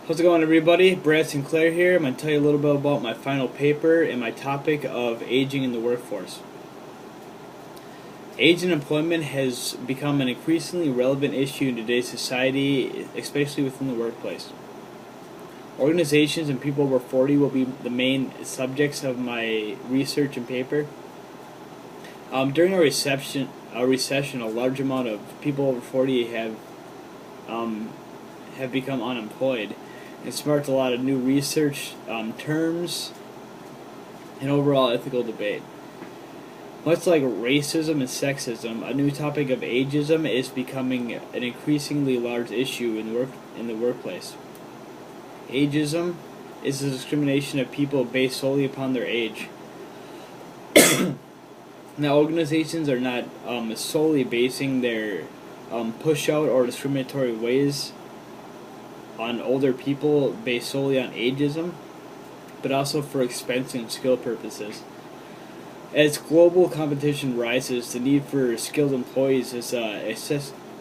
How's it going, everybody? Brad Sinclair here. I'm going to tell you a little bit about my final paper and my topic of aging in the workforce. Age and employment has become an increasingly relevant issue in today's society, especially within the workplace. Organizations and people over 40 will be the main subjects of my research and paper. During a recession, a large amount of people over 40 have become unemployed. It sparked a lot of new research, terms, and overall ethical debate. Much like racism and sexism, a new topic of ageism is becoming an increasingly large issue in the workplace. Ageism is the discrimination of people based solely upon their age. Now, organizations are not solely basing their push-out or discriminatory ways on older people based solely on ageism, but also for expense and skill purposes. As global competition rises, the need for skilled employees is a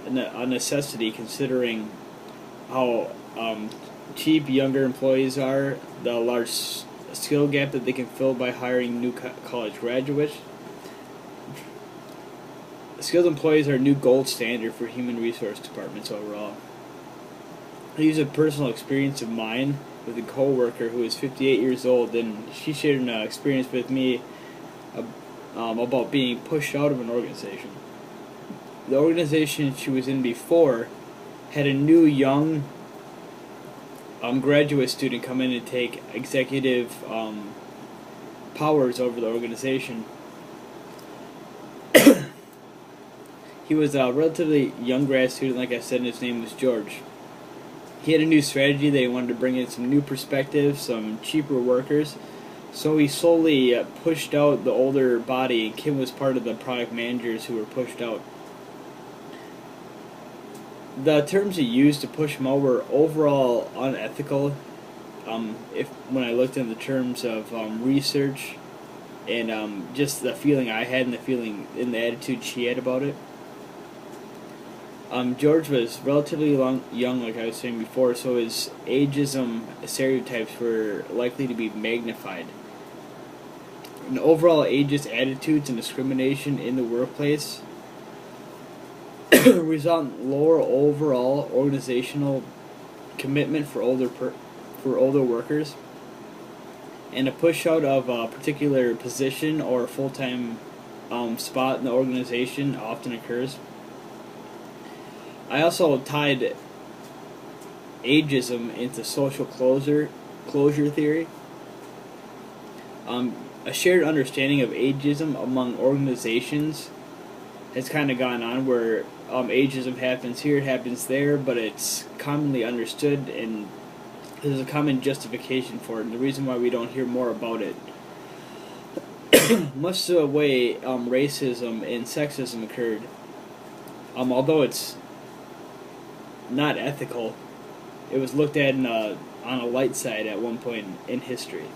necessity, considering how cheap younger employees are, the large skill gap that they can fill by hiring new college graduates. Skilled employees are a new gold standard for human resource departments overall. I use a personal experience of mine with a coworker who is 58 years old, and she shared an experience with me about being pushed out of an organization. The organization she was in before had a new young graduate student come in and take executive powers over the organization. He was a relatively young grad student, like I said, and his name was George. He had a new strategy. They wanted to bring in some new perspectives, some cheaper workers. So he slowly pushed out the older body, and Kim was part of the product managers who were pushed out. The terms he used to push them out were overall unethical. When I looked in the terms of research and just the feeling I had and the feeling and the attitude she had about it. George was relatively young, like I was saying before, so his ageism stereotypes were likely to be magnified. And overall ageist attitudes and discrimination in the workplace result in lower overall organizational commitment for older workers, and a push out of a particular position or full-time spot in the organization often occurs. I also tied ageism into social closure theory. A shared understanding of ageism among organizations has kind of gone on where ageism happens here, it happens there, but it's commonly understood and there's a common justification for it, and the reason why we don't hear more about it. Much the way racism and sexism occurred, although it's not ethical, it was looked at on a light side at one point in history.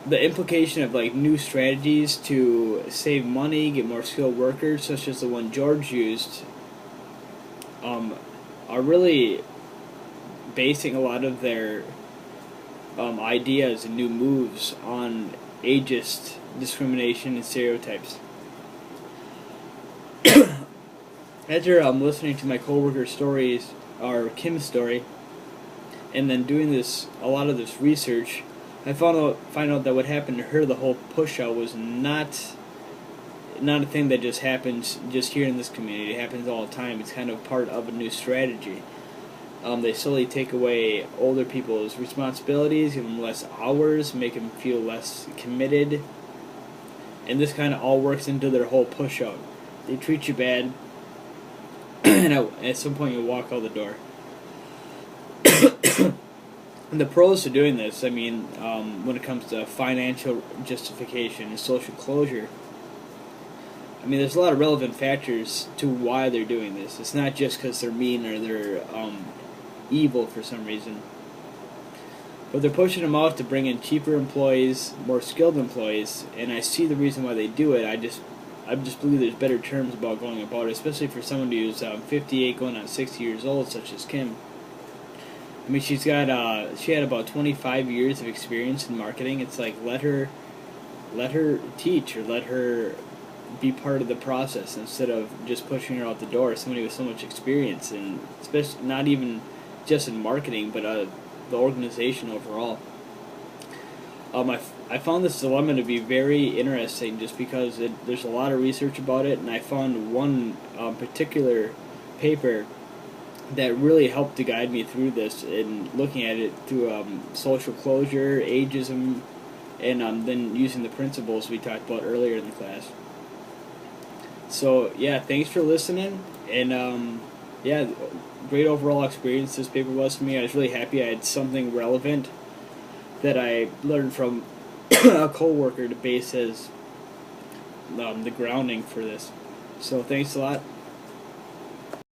The implication of new strategies to save money, get more skilled workers, such as the one George used, are really basing a lot of their ideas and new moves on ageist discrimination and stereotypes. After listening to my coworker's stories, or Kim's story, and then doing a lot of this research, I find out that what happened to her, the whole push-out, was not a thing that just happens just here in this community. It happens all the time. It's kind of part of a new strategy. They slowly take away older people's responsibilities, give them less hours, make them feel less committed, and this kind of all works into their whole push-out. They treat you bad, and at some point you walk out the door. And the pros to doing this, when it comes to financial justification and social closure, there's a lot of relevant factors to why they're doing this. It's not just because they're mean or they're evil for some reason. But they're pushing them out to bring in cheaper employees, more skilled employees, and I see the reason why they do it. I just believe there's better terms about going about it, especially for someone who's 58 going on 60 years old, such as Kim. I mean, she had about 25 years of experience in marketing. It's like let her teach, or let her be part of the process instead of just pushing her out the door. Somebody with so much experience, and especially not even just in marketing, but the organization overall. I found this dilemma to be very interesting just because there's a lot of research about it, and I found one particular paper that really helped to guide me through this and looking at it through social closure, ageism, and then using the principles we talked about earlier in the class. So yeah, thanks for listening, and yeah, great overall experience this paper was for me. I was really happy I had something relevant that I learned from a coworker to base as the grounding for this. So thanks a lot.